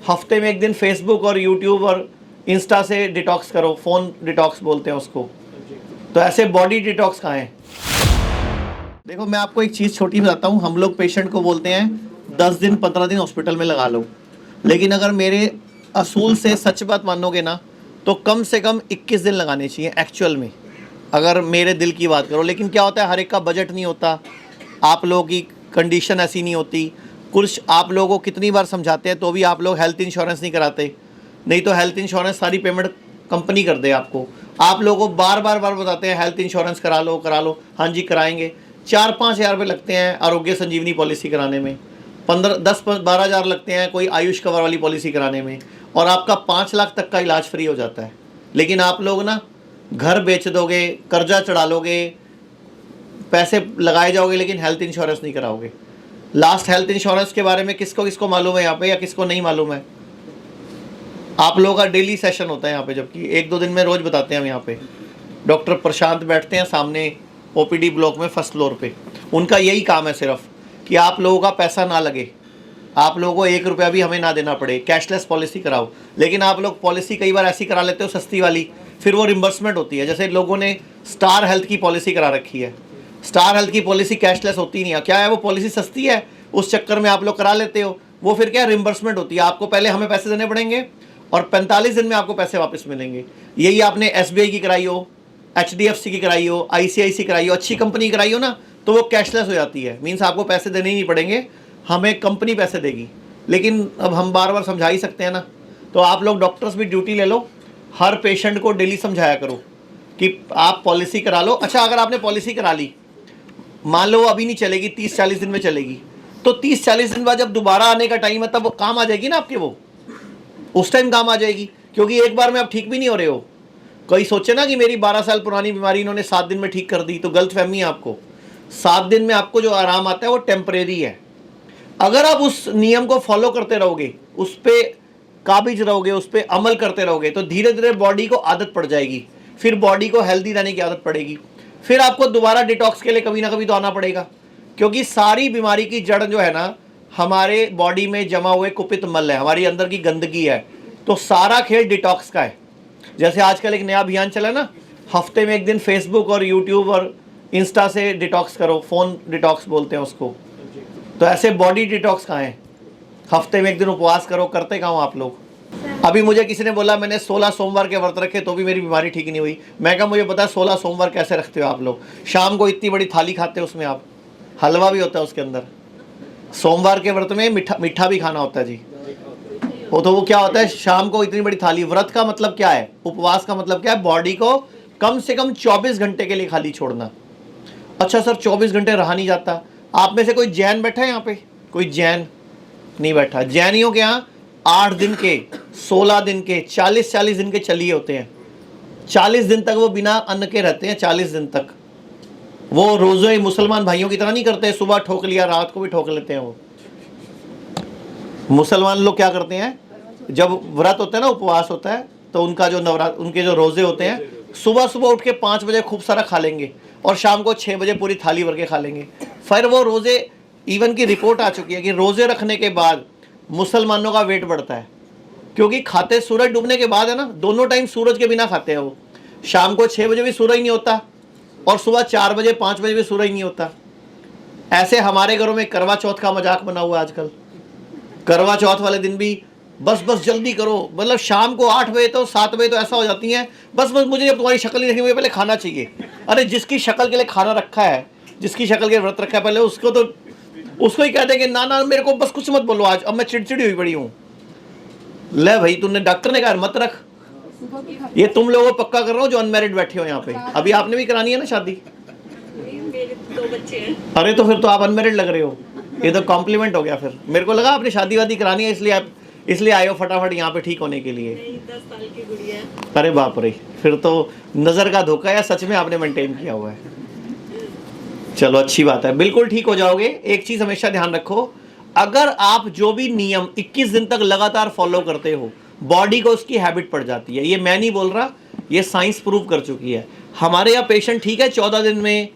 हफ्ते में एक दिन फेसबुक और यूट्यूब और इंस्टा से डिटॉक्स करो, फ़ोन डिटॉक्स बोलते हैं उसको। तो ऐसे बॉडी डिटॉक्स कहाँ है? देखो मैं आपको एक चीज़ छोटी बताता हूँ। हम लोग पेशेंट को बोलते हैं 10 दिन 15 दिन हॉस्पिटल में लगा लो, लेकिन अगर मेरे असूल से सच बात मानोगे ना तो कम से कम 21 दिन लगाने चाहिए एक्चुअल में, अगर मेरे दिल की बात करो। लेकिन क्या होता है, हर एक का बजट नहीं होता, आप लोगों की कंडीशन ऐसी नहीं होती। कुछ आप लोगों को कितनी बार समझाते हैं तो भी आप लोग हेल्थ इंश्योरेंस नहीं कराते, नहीं तो हेल्थ इंश्योरेंस सारी पेमेंट कंपनी कर दे आपको। आप लोगों को बार बार बताते हैं हेल्थ इंश्योरेंस करा लो करा लो, हाँ जी कराएंगे। 4-5 हज़ार रुपये लगते हैं आरोग्य संजीवनी पॉलिसी कराने में, 10-12 हज़ार लगते हैं कोई आयुष कवर वाली पॉलिसी कराने में, और आपका 5 लाख तक का इलाज फ्री हो जाता है। लेकिन आप लोग ना घर बेच दोगे, कर्जा चढ़ा लोगे, पैसे लगाए जाओगे, लेकिन हेल्थ इंश्योरेंस नहीं कराओगे। लास्ट हेल्थ इंश्योरेंस के बारे में किसको किसको मालूम है यहाँ पे, या किसको नहीं मालूम है? आप लोगों का डेली सेशन होता है यहाँ पे, जबकि 1-2 दिन में रोज़ बताते हैं हम यहाँ पे। डॉक्टर प्रशांत बैठते हैं सामने ओपीडी ब्लॉक में फर्स्ट फ्लोर पे, उनका यही काम है सिर्फ कि आप लोगों का पैसा ना लगे, आप लोगों को 1 रुपया भी हमें ना देना पड़े, कैशलेस पॉलिसी कराओ। लेकिन आप लोग पॉलिसी कई बार ऐसी करा लेते हो सस्ती वाली, फिर वो रिम्बर्समेंट होती है। जैसे लोगों ने स्टार हेल्थ की पॉलिसी करा रखी है, स्टार हेल्थ की पॉलिसी कैशलेस होती नहीं है। क्या है, वो पॉलिसी सस्ती है, उस चक्कर में आप लोग करा लेते हो। वो फिर क्या रिम्बर्समेंट होती है, आपको पहले हमें पैसे देने पड़ेंगे और 45 दिन में आपको पैसे वापस मिलेंगे। यही आपने SBI की कराई हो, HDFC की कराई हो, ICICI कराई हो, अच्छी कंपनी कराई हो ना, तो वो कैशलेस हो जाती है। मीन्स आपको पैसे देने ही नहीं पड़ेंगे, हमें कंपनी पैसे देगी। लेकिन अब हम बार बार समझा ही सकते हैं ना, तो आप लोग डॉक्टर्स भी ड्यूटी ले लो, हर पेशेंट को डेली समझाया करो कि आप पॉलिसी करा लो। अच्छा, अगर आपने पॉलिसी करा ली, मान लो अभी नहीं चलेगी, 30-40 दिन में चलेगी, तो 30-40 दिन बाद जब दोबारा आने का टाइम है तब वो काम आ जाएगी ना आपके, वो उस टाइम काम आ जाएगी। क्योंकि एक बार में आप ठीक भी नहीं हो रहे हो। कोई सोचे ना कि मेरी 12 साल पुरानी बीमारी इन्होंने 7 दिन में ठीक कर दी, तो गलत फहमी है आपको। 7 दिन में आपको जो आराम आता है वो टेम्परेरी है। अगर आप उस नियम को फॉलो करते रहोगे, उस पर काबिज रहोगे, उस पर अमल करते रहोगे, तो धीरे धीरे बॉडी को आदत पड़ जाएगी, फिर बॉडी को हेल्दी रहने की आदत पड़ेगी, फिर आपको दोबारा डिटॉक्स के लिए कभी ना कभी तो आना पड़ेगा। क्योंकि सारी बीमारी की जड़ जो है ना, हमारे बॉडी में जमा हुए कुपित मल है, हमारी अंदर की गंदगी है। तो सारा खेल डिटॉक्स का है। जैसे आजकल एक नया अभियान चला ना, हफ्ते में एक दिन फेसबुक और यूट्यूब और इंस्टा से डिटॉक्स करो, फ़ोन डिटॉक्स बोलते हैं उसको। तो ऐसे बॉडी डिटॉक्स कहाँ है? हफ्ते में एक दिन उपवास करो, करते कहाँ हो आप लोग? अभी मुझे किसी ने बोला मैंने 16 सोमवार के व्रत रखे तो भी मेरी बीमारी ठीक नहीं हुई। मैं कहा मुझे पता है 16 सोमवार कैसे रखते हो आप लोग। शाम को इतनी बड़ी थाली खाते हो, उसमें आप हलवा भी होता है उसके अंदर। सोमवार के व्रत में मीठा भी खाना होता है जी। वो क्या होता है, शाम को इतनी बड़ी थाली। व्रत का मतलब क्या है, उपवास का मतलब क्या है? बॉडी को कम से कम 24 घंटे के लिए खाली छोड़ना। अच्छा सर 24 घंटे रहा नहीं जाता। आप में से कोई जैन बैठा है यहाँ पे? कोई जैन नहीं बैठा। जैनियों के यहाँ 8 दिन के, 16 दिन के, 40-40 दिन के चलिए होते हैं। 40 दिन तक वो बिना अन्न के रहते हैं। 40 दिन तक वो रोजे मुसलमान भाइयों की तरह नहीं करते, सुबह ठोक लिया रात को भी ठोक लेते हैं। वो मुसलमान लोग क्या करते हैं, जब व्रत होता है ना, उपवास होता है, तो उनका जो उनके जो रोजे होते हैं, सुबह सुबह उठ के 5 बजे खूब सारा खा लेंगे और शाम को 6 बजे पूरी थाली भर के खा लेंगे। फिर वो रोजे, इवन की रिपोर्ट आ चुकी है कि रोजे रखने के बाद मुसलमानों का वेट बढ़ता है। क्योंकि खाते सूरज डूबने के बाद है ना, दोनों टाइम सूरज के बिना खाते हैं वो। शाम को 6 बजे भी सूरज नहीं होता और सुबह 4 बजे 5 बजे भी सूरज नहीं होता। ऐसे हमारे घरों में करवा चौथ का मजाक बना हुआ है आजकल। करवा चौथ वाले दिन भी बस जल्दी करो, मतलब शाम को 8 बजे तो 7 बजे तो ऐसा हो जाती है, बस मुझे अब तुम्हारी शक्ल नहीं देखनी, मुझे पहले खाना चाहिए। अरे जिसकी शक्ल के लिए खाना रखा है, जिसकी शक्ल के व्रत रखा है, पहले उसको ही कहते हैं कि ना मेरे को बस कुछ मत बोलो आज, अब मैं चिड़चिड़ी हुई पड़ी हूँ। ले भाई, तुमने डॉक्टर ने कहा मत रख। ये तुम लोगों को पक्का कर रहा हूँ जो अनमैरिड बैठे हो यहाँ पे। अभी आपने भी करानी है ना शादी? मेरे 2 बच्चे हैं। अरे तो फिर तो आप अनमैरिड लग रहे हो। ये तो कॉम्प्लीमेंट हो गया। फिर मेरे को लगा आपने शादी वादी करानी है, इसलिए आए हो फटाफट यहाँ पे ठीक होने के लिए। नहीं, 10 साल की गुड़िया है। अरे बाप रे, फिर तो नज़र का धोखा या सच में आपने मेंटेन किया हुआ है। चलो अच्छी बात है, बिल्कुल ठीक हो जाओगे। एक चीज़ हमेशा ध्यान रखो, अगर आप जो भी नियम 21 दिन तक लगातार फॉलो करते हो, बॉडी को उसकी हैबिट पड़ जाती है। ये मैं नहीं बोल रहा, ये साइंस प्रूव कर चुकी है। हमारे यहाँ पेशेंट ठीक है 14 दिन में,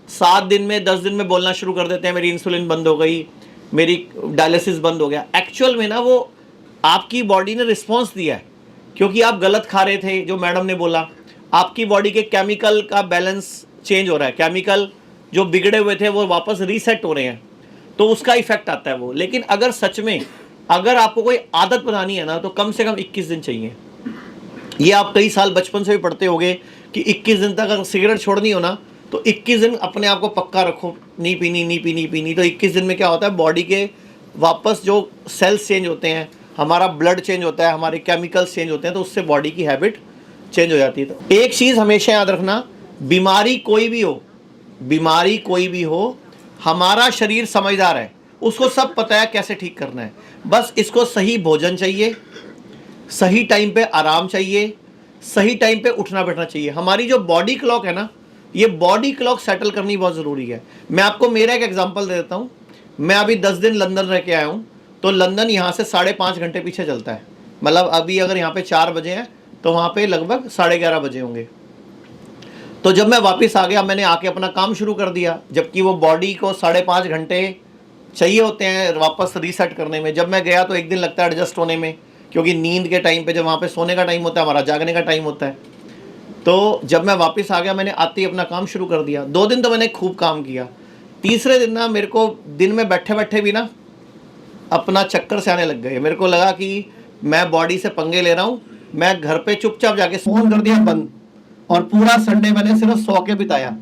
7 दिन में, 10 दिन में बोलना शुरू कर देते हैं, मेरी इंसुलिन बंद हो गई, मेरी डायलिसिस बंद हो गया। एक्चुअल में ना वो आपकी बॉडी ने रिस्पॉन्स दिया है, क्योंकि आप गलत खा रहे थे, जो मैडम ने बोला, आपकी बॉडी के केमिकल का बैलेंस चेंज हो रहा है, केमिकल जो बिगड़े हुए थे वो वापस रीसेट हो रहे हैं, तो उसका इफेक्ट आता है वो। लेकिन अगर सच में अगर आपको कोई आदत बनानी है ना, तो कम से कम 21 दिन चाहिए। ये आप कई साल बचपन से भी पढ़ते होगे कि 21 दिन तक अगर सिगरेट छोड़नी हो ना, तो 21 दिन अपने आप को पक्का रखो, नहीं पीनी नहीं पीनी पीनी। तो 21 दिन में क्या होता है, बॉडी के वापस जो सेल्स चेंज होते हैं, हमारा ब्लड चेंज होता है, हमारे केमिकल्स चेंज होते हैं, तो उससे बॉडी की हैबिट चेंज हो जाती है। तो एक चीज़ हमेशा याद रखना, बीमारी कोई भी हो, हमारा शरीर समझदार है, उसको सब पता है कैसे ठीक करना है। बस इसको सही भोजन चाहिए, सही टाइम पे आराम चाहिए, सही टाइम पे उठना बैठना चाहिए। हमारी जो बॉडी क्लॉक है ना, ये बॉडी क्लॉक सेटल करनी बहुत ज़रूरी है। मैं आपको मेरा एक एग्जांपल दे देता हूँ। मैं अभी 10 दिन लंदन रह के आया हूँ, तो लंदन यहाँ से 5.5 घंटे पीछे चलता है। मतलब अभी अगर यहाँ पे 4 बजे हैं तो वहाँ पे लगभग 11:30 बजे होंगे। तो जब मैं वापस आ गया, मैंने आके अपना काम शुरू कर दिया, जबकि वो बॉडी को 5.5 घंटे चाहिए होते हैं वापस रीसेट करने में। जब मैं गया तो एक दिन लगता है एडजस्ट होने में, क्योंकि नींद के टाइम पे जब वहाँ पे सोने का टाइम होता है, हमारा जागने का टाइम होता है। तो जब मैं वापस आ गया, मैंने आते ही अपना काम शुरू कर दिया। 2 दिन तो मैंने खूब काम किया। तीसरे दिन ना मेरे को दिन में बैठे बैठे भी ना अपना चक्कर से आने लग गए। मेरे को लगा कि मैं बॉडी से पंगे ले रहा हूँ। मैं घर पे चुपचाप जाके फ़ोन कर दिया बंद, और पूरा संडे मैंने सिर्फ सो के बिताया।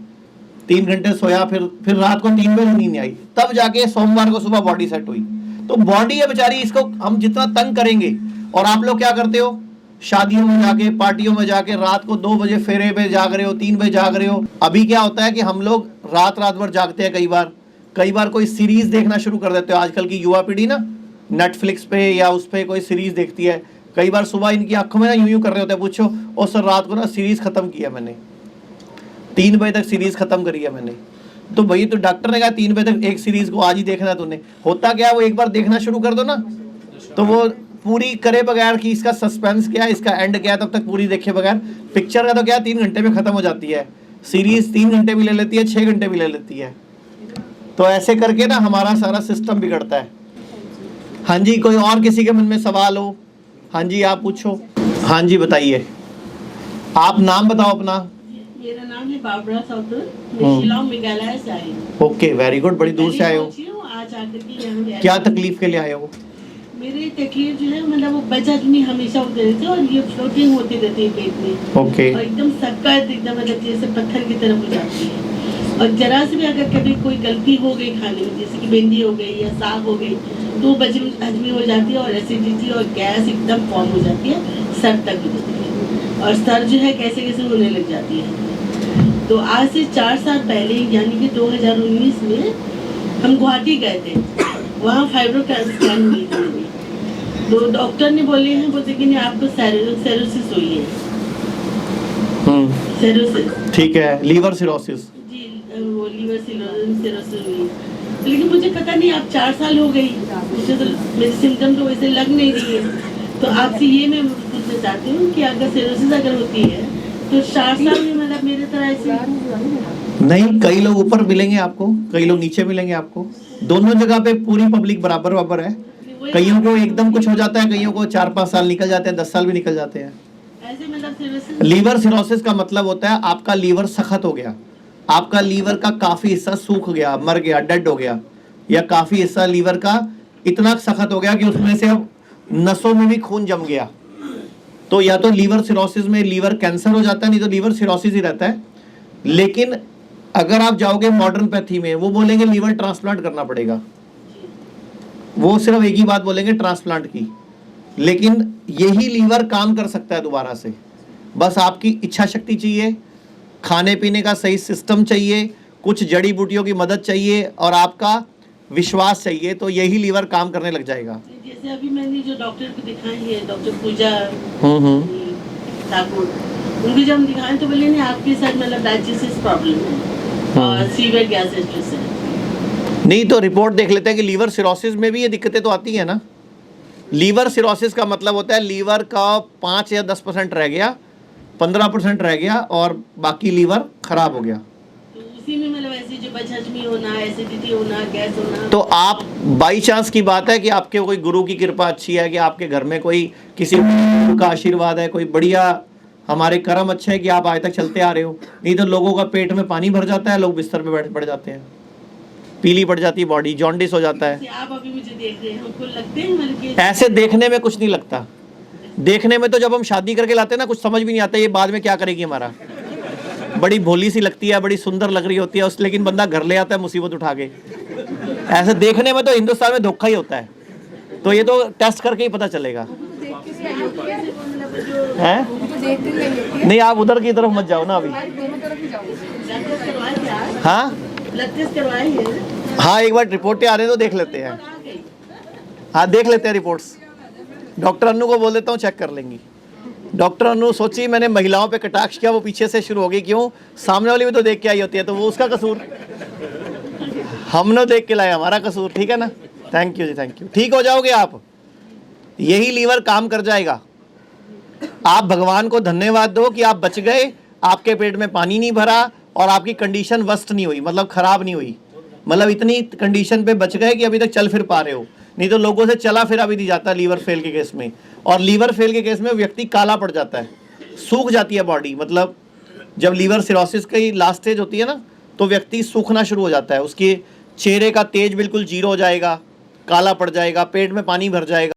3 घंटे सोया, फिर रात को 3 बजे नींद आई, तब जाके सोमवार को सुबह बॉडी सेट हुई। तो बॉडी है बेचारी, इसको हम जितना तंग करेंगे। और आप लोग क्या करते हो, शादियों में जाके, पार्टियों में जाके रात को 2 बजे फेरे पे जाग रहे हो, 3 बजे जाग रहे हो। अभी क्या होता है कि हम लोग रात भर जागते हैं। कई बार कोई सीरीज देखना शुरू कर देते हो। आजकल की युवा पीढ़ी ना नेटफ्लिक्स पे या उस पर कोई सीरीज देखती है। कई बार सुबह इनकी आंखों में ना यूं कर रहे होते हैं, पूछो और सर रात को ना सीरीज खत्म किया मैंने, 3 बजे तक सीरीज खत्म करी है मैंने। तो भाई, तो डॉक्टर ने कहा 3 बजे तक एक सीरीज को आज ही देखना है तूने। होता क्या, वो एक बार देखना शुरू कर दो ना, तो वो पूरी करे बगैर कि इसका सस्पेंस क्या है, इसका एंड क्या है, तब तक पूरी देखे बगैर। पिक्चर का तो क्या 3 घंटे में खत्म हो जाती है, सीरीज 3 घंटे भी ले लेती है, 6 घंटे भी ले लेती है। तो ऐसे करके ना हमारा सारा सिस्टम बिगड़ता है। हाँ जी, कोई और किसी के मन में सवाल हो? हाँ जी, आप पूछो। हाँ जी, बताइए, आप नाम बताओ अपना। मेरा नाम है बाबरा सौदर, मैं शिलांग मेघालय से आई हूँ। ओके, वेरी गुड, बड़ी दूर से आए हो। आज आकर के यहाँ क्या तकलीफ के लिए आए हो? मेरी तकलीफ जो है, मतलब वो बजट में हमेशा होते रहते हैं और ये फ्लोटिंग होती रहती है पेट में। ओके। और एकदम सक्कर, एकदम मतलब जैसे पत्थर की तरफ हो जाती है। और जरा से भी अगर कभी कोई गलती हो गई खाने में, जैसे कि भिंडी हो गई या साग हो गई, तो हजमी हो जाती है और एसिडिटी और गैस एकदम फॉर्म हो जाती है, सर तक भी होती है। और सर जो है कैसे कैसे होने लग जाती है। तो आज से 4 साल पहले, यानी कि 2019 में हम गुवाहाटी गए थे। वहाँ फाइब्रो स्कैन हुई थी, तो डॉक्टर ने बोले कि नहीं, आपको सेरोसिस हुई है। सेरोसिस, ठीक है, लीवर सिरोसिस। जी, वो लीवर सिरोसिस हुई है। लेकिन मुझे पता नहीं, अब 4 साल हो गई, मुझे तो मेरे सिम्टम तो वैसे लग नहीं रही है। तो आपसे ये मैं पूछना चाहती हूँ कि अगर सिरोसिस अगर होती है तो 4 साल में मतलब मेरे तरह ऐसे नहीं, कई लोग ऊपर मिलेंगे आपको, कई लोग नीचे मिलेंगे आपको। दोनों जगह पे पूरी पब्लिक बराबर है। कईयों को एकदम कुछ हो जाता है, कईयों को 4-5 साल निकल जाते हैं, 10 साल भी निकल जाते हैं। ऐसे मतलब लीवर सिरोसिस का मतलब होता है आपका लीवर सख्त हो गया, आपका लीवर का काफी हिस्सा सूख गया, मर गया, डेड हो गया, या काफी हिस्सा लीवर का इतना सख्त हो गया कि उसमें से अब नसों में भी खून जम गया। तो या तो लीवर सिरोसिस में लीवर कैंसर हो जाता है, नहीं तो लीवर सिरोसिस ही रहता है। लेकिन अगर आप जाओगे मॉडर्न पैथी में, वो बोलेंगे लीवर ट्रांसप्लांट करना पड़ेगा। वो सिर्फ एक ही बात बोलेंगे, ट्रांसप्लांट की। लेकिन यही लीवर काम कर सकता है दोबारा से। बस आपकी इच्छा शक्ति चाहिए, खाने पीने का सही सिस्टम चाहिए, कुछ जड़ी बूटियों की मदद चाहिए और आपका विश्वास चाहिए, तो यही लीवर काम करने लग जाएगा। जैसे अभी मैंने जो डॉक्टर को दिखाई है, डॉक्टर पूजा ठाकुर, उनको जब हम दिखाए तो बोले नहीं, आपके साथ मतलब डाइजेस्टिव प्रॉब्लम है और सीवियर गैस है। नहीं तो रिपोर्ट देख लेते हैं कि लीवर सिरोसिस में भी ये दिक्कतें तो आती है ना। लीवर सिरोसिस का मतलब होता है लीवर का 5 या 10% रह गया, 15% रह गया और बाकी लीवर खराब हो गया। तो किसी में मतलब ऐसी जो बदहजमी होना, एसिडिटी होना, गैस होना। तो आप बाई चांस की बात है कि आपके कोई गुरु की कृपा अच्छी है कि आपके घर में कोई किसी गुरु का आशीर्वाद है, कोई बढ़िया हमारे कर्म अच्छे हैं कि आप आज तक चलते आ रहे हो। नहीं तो लोगों का पेट में पानी भर जाता है, लोग बिस्तर पे बैठ पड़ जाते हैं, पीली पड़ जाती है बॉडी, जॉन्डिस हो जाता है। आप अभी मुझे देख रहे हैं, हमको लगते हैं मतलब कि ऐसे देखने में कुछ नहीं लगता, देखने में तो जब हम शादी करके लाते हैं ना कुछ समझ भी नहीं आता ये बाद में क्या करेगी हमारा। बड़ी भोली सी लगती है, बड़ी सुंदर लग रही होती है उस, लेकिन बंदा घर ले आता है मुसीबत उठा के। ऐसे देखने में तो हिंदुस्तान में धोखा ही होता है, तो ये तो टेस्ट करके ही पता चलेगा है। नहीं आप उधर की तरफ मत जाओ ना अभी। हाँ ब्लड टेस्ट करवाए हैं। हाँ एक बार रिपोर्टें आ रही हैं तो देख लेते हैं। हाँ देख लेते हैं रिपोर्ट्स, डॉक्टर अन्नू को बोल देता हूँ चेक कर लेंगी। डॉक्टर अन्नू सोची मैंने महिलाओं पे कटाक्ष किया, वो पीछे से शुरू हो गई, क्यों सामने वाली भी तो देख के आई होती है, तो वो उसका कसूर, हमने देख के लाया हमारा कसूर, ठीक है ना। थैंक यू जी, थैंक यू। ठीक हो जाओगे आप, यही लीवर काम कर जाएगा। आप भगवान को धन्यवाद दो कि आप बच गए, आपके पेट में पानी नहीं भरा और आपकी कंडीशन वर्स्ट नहीं हुई, मतलब खराब नहीं हुई, मतलब इतनी कंडीशन पे बच गए कि अभी तक चल फिर पा रहे हो। नहीं तो लोगों से चला फिरा भी नहीं जाता लीवर फेल के केस में, और लीवर फेल के केस में व्यक्ति काला पड़ जाता है, सूख जाती है बॉडी। मतलब जब लीवर सिरोसिस की लास्ट स्टेज होती है ना, तो व्यक्ति सूखना शुरू हो जाता है, उसके चेहरे का तेज बिल्कुल जीरो हो जाएगा, काला पड़ जाएगा, पेट में पानी भर जाएगा।